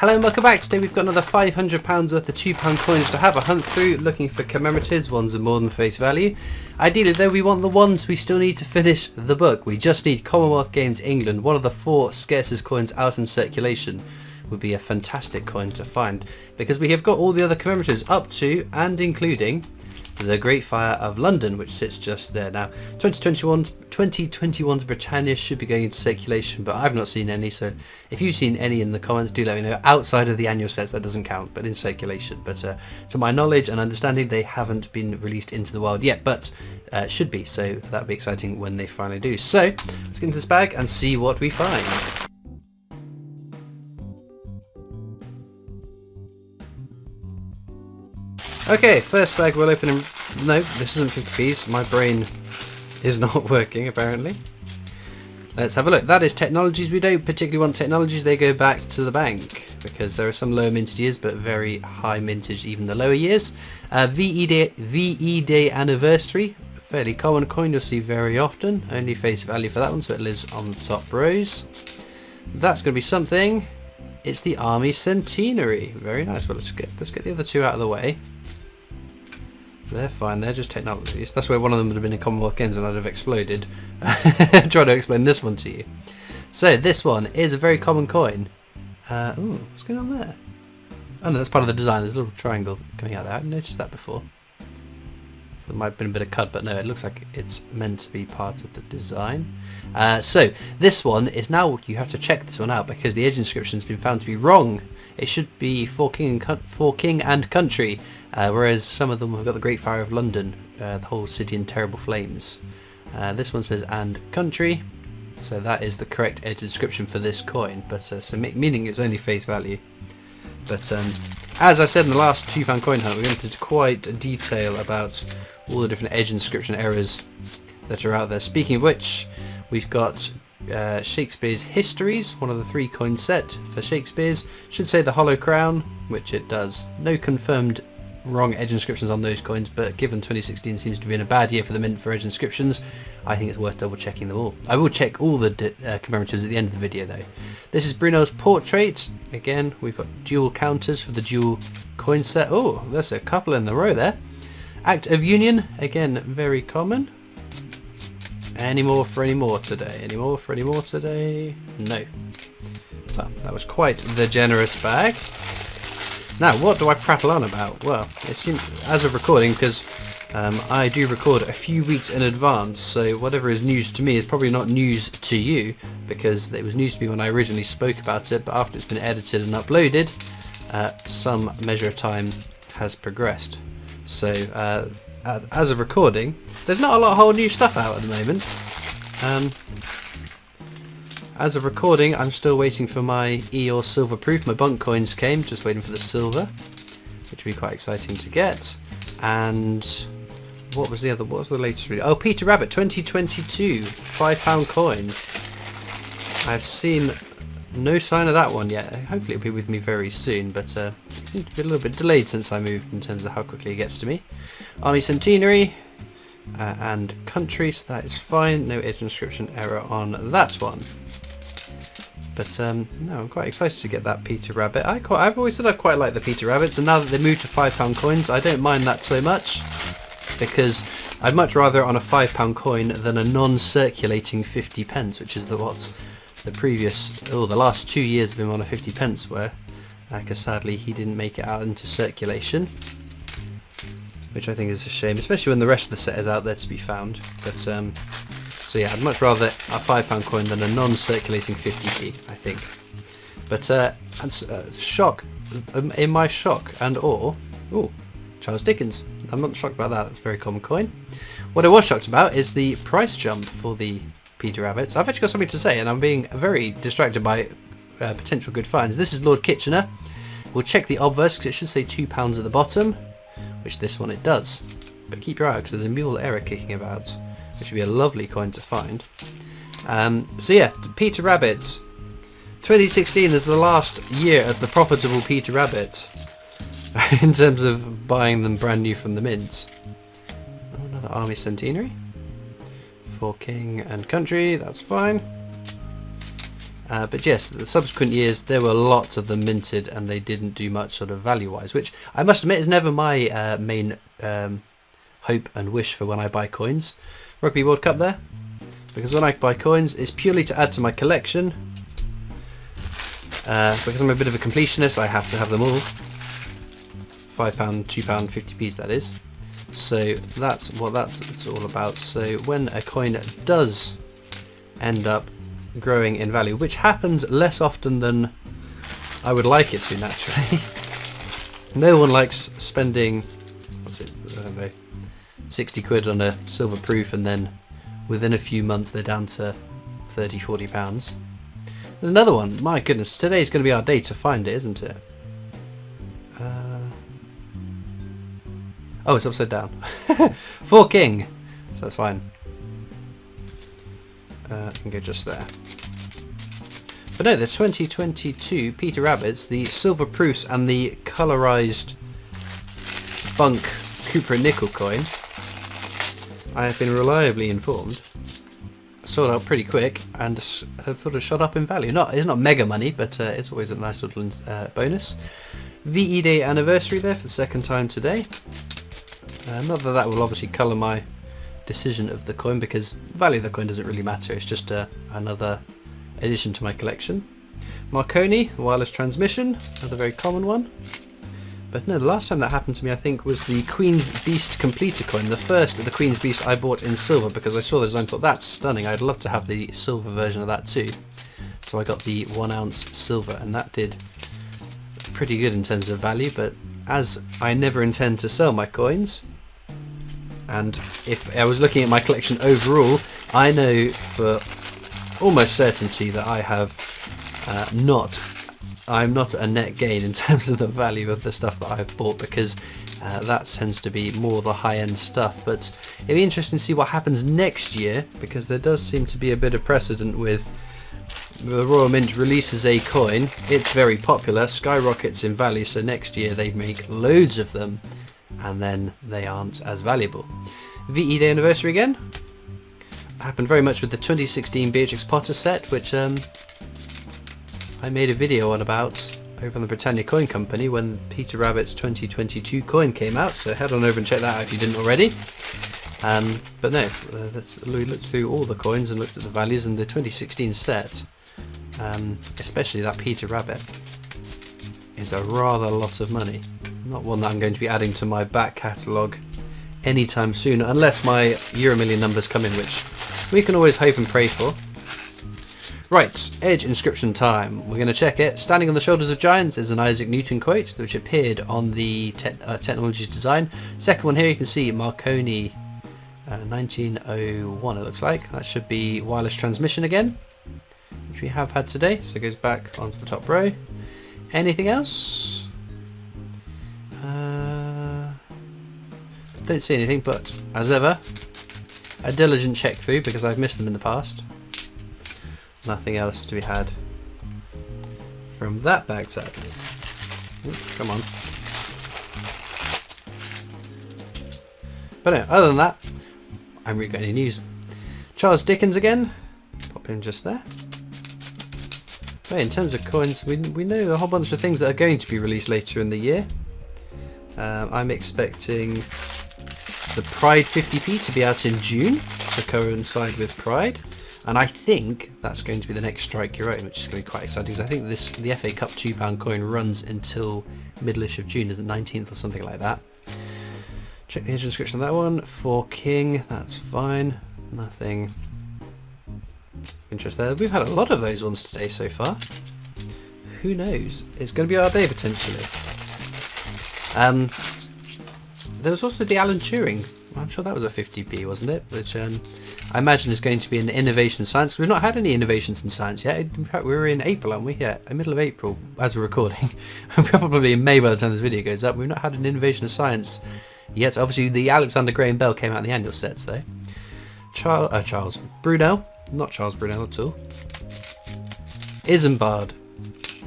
Hello and welcome back. Today we've got another £500 worth of £2 coins to have a hunt through, looking for commemoratives, ones of more than face value. Ideally though, we want the ones we still need to finish the book. We just need Commonwealth Games England, one of the 4 scarcest coins out in circulation. Would be a fantastic coin to find, because we have got all the other commemoratives up to and including the Great Fire of London, which sits just there. Now 2021's Britannia should be going into circulation, but I've not seen any, so if you've seen any in the comments, do let me know. Outside of the annual sets, that doesn't count, but in circulation. But to my knowledge and understanding, they haven't been released into the wild yet, but should be, so that'll be exciting when they finally do. So let's get into this bag and see what we find. Okay, first bag we'll open. No, this isn't 50p's. My brain is not working apparently. Let's have a look. That is technologies. We don't particularly want technologies. They go back to the bank because there are some low mintage years, but very high mintage even the lower years. VE Day Anniversary, fairly common coin you'll see very often. Only face value for that one, so it lives on the top rows. That's going to be something. It's the Army Centenary. Very nice. Well, let's get the other two out of the way. They're fine, they're just technologies. That's where one of them would have been in Commonwealth Games and I'd have exploded. Try to explain this one to you. So this one is a very common coin. Ooh, what's going on there? Oh no, that's part of the design. There's a little triangle coming out there. I hadn't noticed that before. There might have been a bit of cut, but no, it looks like it's meant to be part of the design. So this one is now, you have to check this one out because the edge inscription has been found to be wrong. It should be for king and country, whereas some of them have got the Great Fire of London, the whole city in terrible flames. This one says and country, so that is the correct edge inscription for this coin, but so meaning it's only face value. But as I said in the last £2 coin hunt, we went into quite detail about all the different edge inscription errors that are out there. Speaking of which, we've got Shakespeare's Histories, one of the 3 coin set for Shakespeare's. Should say the Hollow Crown, which it does. No confirmed wrong edge inscriptions on those coins, but given 2016 seems to be in a bad year for the mint for edge inscriptions, I think it's worth double checking them all. I will check all the commemoratives at the end of the video though. This is Brunel's Portrait. Again, we've got dual counters for the dual coin set. Oh, there's a couple in the row there. Act of Union, again very common. Any more for any more today? Any more for any more today? No. Well, that was quite the generous bag. Now, what do I prattle on about? Well, it seems, as of recording, because I do record a few weeks in advance, so whatever is news to me is probably not news to you, because it was news to me when I originally spoke about it, but after it's been edited and uploaded, some measure of time has progressed. So, as of recording, there's not a lot of whole new stuff out at the moment. As of recording, I'm still waiting for my E or silver proof. My bunk coins came, just waiting for the silver, which would be quite exciting to get. And what was the latest video? Oh, Peter Rabbit 2022 £5 coin. I've seen no sign of that one yet. Hopefully it'll be with me very soon, but it seems to be a little bit delayed since I moved in terms of how quickly it gets to me. Army Centenary and country, so that is fine. No edge inscription error on that one. But no, I'm quite excited to get that Peter Rabbit. I've always said I quite like the Peter Rabbits, and now that they moved to £5 coins, I don't mind that so much, because I'd much rather on a £5 coin than a non-circulating 50p, which is the last 2 years of him on a 50p were, because sadly he didn't make it out into circulation, which I think is a shame, especially when the rest of the set is out there to be found. But so yeah, I'd much rather a £5 coin than a non-circulating 50p, I think. But shock, in my shock and awe, ooh, Charles Dickens. I'm not shocked about that, that's a very common coin. What I was shocked about is the price jump for the Peter Rabbits. I've actually got something to say, and I'm being very distracted by potential good finds. This is Lord Kitchener. We'll check the obverse, because it should say £2 at the bottom, which this one it does. But keep your eye out, because there's a mule error kicking about, which would be a lovely coin to find. So yeah, Peter Rabbits. 2016 is the last year of the profitable Peter Rabbit in terms of buying them brand new from the mint. Oh, another Army Centenary for king and country, that's fine. But yes, the subsequent years there were lots of them minted, and they didn't do much sort of value-wise, which I must admit is never my main hope and wish for when I buy coins. Rugby World Cup there, because when I buy coins it's purely to add to my collection. Because I'm a bit of a completionist, I have to have them all. £5, £2, 50p's that is. So that's what that's all about. So when a coin does end up growing in value, which happens less often than I would like it to naturally. No one likes spending, what's it, I don't know, 60 quid on a silver proof and then within a few months they're down to 30, 40 pounds. There's another one. My goodness, today's going to be our day to find it, isn't it? Oh, it's upside down. 4 king. So that's fine. I can go just there. But no, the 2022 Peter Rabbits, the silver proofs and the colorized bunk Cooper and nickel coin, I have been reliably informed, sold out pretty quick and have sort of shot up in value. It's not mega money, but it's always a nice little bonus. VE Day anniversary there for the second time today. Not that will obviously colour my decision of the coin, because the value of the coin doesn't really matter. It's just another addition to my collection. Marconi wireless transmission, another very common one. But no, the last time that happened to me I think was the Queen's Beast completer coin, the first of the Queen's Beast I bought in silver, because I saw the design and thought that's stunning, I'd love to have the silver version of that too. So I got the 1 ounce silver, and that did pretty good in terms of value. But as I never intend to sell my coins, and if I was looking at my collection overall, I know for almost certainty that I have I'm not a net gain in terms of the value of the stuff that I've bought, because that tends to be more the high-end stuff. But it'll be interesting to see what happens next year, because there does seem to be a bit of precedent with the Royal Mint releases a coin, it's very popular, skyrockets in value, so next year they make loads of them and then they aren't as valuable. VE Day anniversary again. Happened very much with the 2016 Beatrix Potter set, which I made a video on about over on the Britannia Coin Company when Peter Rabbit's 2022 coin came out, so head on over and check that out if you didn't already. But no, we looked through all the coins and looked at the values, and the 2016 set, especially that Peter Rabbit, is a rather lot of money. Not one that I'm going to be adding to my back catalogue anytime soon, unless my Euromillion numbers come in, which we can always hope and pray for. Right, Edge inscription time. We're going to check it. Standing on the shoulders of giants is an Isaac Newton quote, which appeared on the Technologies design. Second one here, you can see Marconi 1901, it looks like. That should be wireless transmission again, which we have had today, so it goes back onto the top row. Anything else? Don't see anything, but as ever, a diligent check through because I've missed them in the past. Nothing else to be had from that backside. Ooh, come on. But no, other than that, I haven't really got any news. Charles Dickens again, pop in just there. But in terms of coins, we know a whole bunch of things that are going to be released later in the year. I'm expecting the Pride 50p to be out in June to coincide with Pride, and I think that's going to be the next Strike Your Own, which is going to be quite exciting, because I think the FA Cup £2 coin runs until middle-ish of June, is it 19th or something like that. Check the description on that one. For King, that's fine. Nothing interest there. We've had a lot of those ones today so far. Who knows? It's going to be our day potentially. There was also the Alan Turing. I'm sure that was a 50p, wasn't it? Which I imagine is going to be an innovation in science. We've not had any innovations in science yet. In fact, we're in April, aren't we? Yeah, middle of April as we're recording. Probably in May by the time this video goes up. We've not had an innovation in science yet. Obviously, the Alexander Graham Bell came out in the annual sets, though. Charles Brunel. Not Charles Brunel at all. Isambard.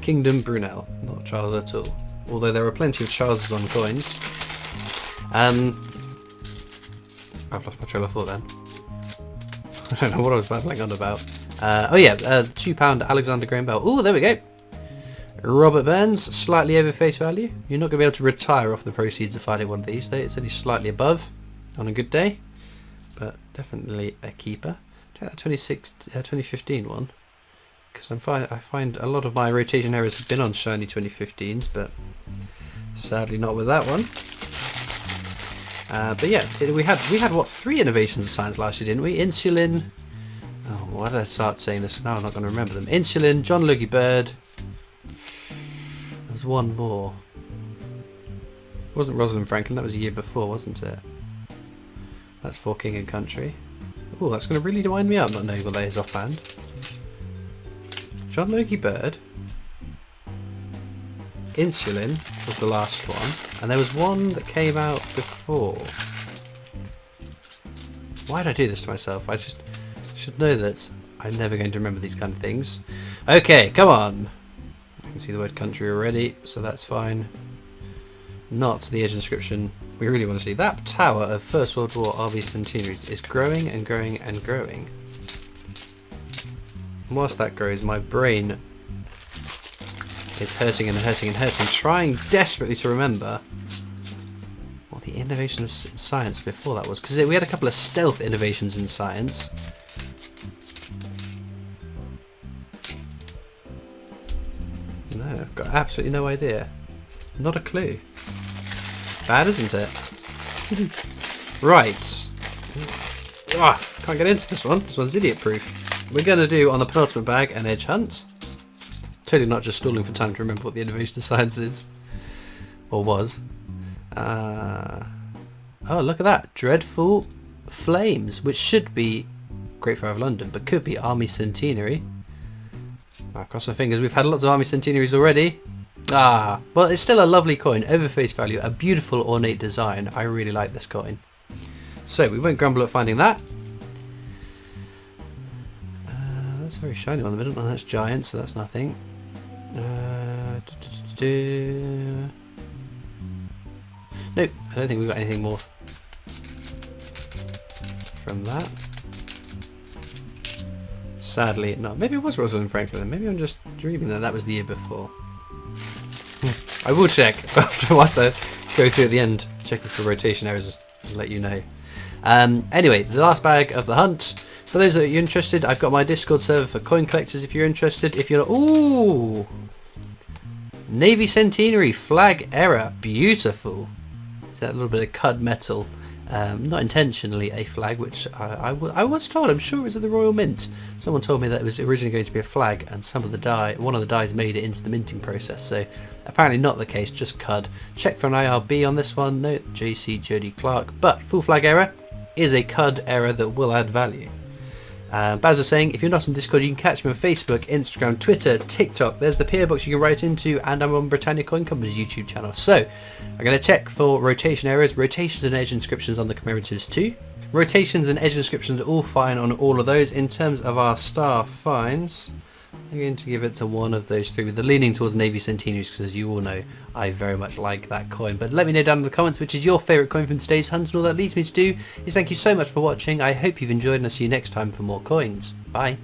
Kingdom Brunel. Not Charles at all. Although there are plenty of Charleses on coins. I've lost my trail of thought then. I don't know what I was babbling on about. Oh yeah, £2 Alexander Graham Bell. Oh, there we go. Robert Burns, slightly over face value. You're not going to be able to retire off the proceeds of finding one of these, though. It's only slightly above on a good day, but definitely a keeper. Take that 2015 one, because I find a lot of my rotation errors have been on shiny 2015s, but sadly not with that one. But yeah, we had what, 3 innovations of science last year, didn't we? Insulin. Oh, why did I start saying this? Now I'm not going to remember them. Insulin, John Logie Bird. There was one more. It wasn't Rosalind Franklin, that was a year before, wasn't it? That's for King and Country. Oh, that's going to really wind me up not knowing what that is offhand. John Logie Bird. Insulin was the last one, and there was one that came out before. Why did I do this to myself? I just should know that I'm never going to remember these kind of things. Okay, come on. I can see the word country already, so that's fine. Not the edge inscription we really want to see. That tower of First World War Army centenaries is growing and growing and growing. And whilst that grows, my brain is hurting and hurting and hurting, trying desperately to remember what the innovation of science before that was, because we had a couple of stealth innovations in science. No, I've got absolutely no idea. Not a clue. Bad, isn't it? Right. Can't get into this one. This one's idiot proof. We're going to do on the penultimate bag an edge hunt. Totally not just stalling for time to remember what the innovation of science is. Or was. Oh, look at that. Dreadful Flames, which should be Great Fire of London, but could be Army Centenary. I'll cross my fingers. We've had lots of Army Centenaries already. Well, it's still a lovely coin. Over face value, a beautiful ornate design. I really like this coin. So, we won't grumble at finding that. That's very shiny on the middle, and that's giant, so that's nothing. Nope, I don't think we've got anything more from that. Sadly, not. Maybe it was Rosalind Franklin. Maybe I'm just dreaming that was the year before. I will check after once I go through at the end, check for rotation errors and let you know. Anyway, the last bag of the hunt. For those that are interested, I've got my Discord server for coin collectors if you're interested. If you're not, ooh! Navy Centenary flag error, beautiful. Is that a little bit of cud metal? Not intentionally a flag, which I was told, I'm sure it was at the Royal Mint. Someone told me that it was originally going to be a flag, and one of the dies made it into the minting process, so apparently not the case, just cud. Check for an IRB on this one, no JC Jody Clark, but full flag error is a cud error that will add value. Baz was saying, if you're not on Discord, you can catch me on Facebook, Instagram, Twitter, TikTok. There's the PO box you can write into, and I'm on Britannia Coin Company's YouTube channel. So, I'm going to check for rotation errors, rotations and edge inscriptions on the commemoratives too. Rotations and edge inscriptions are all fine on all of those. In terms of our star finds, I'm going to give it to one of those three, with the leaning towards Navy Centenaries, because as you all know, I very much like that coin. But let me know down in the comments which is your favourite coin from today's hunt, and all that leads me to do is thank you so much for watching. I hope you've enjoyed, and I'll see you next time for more coins. Bye.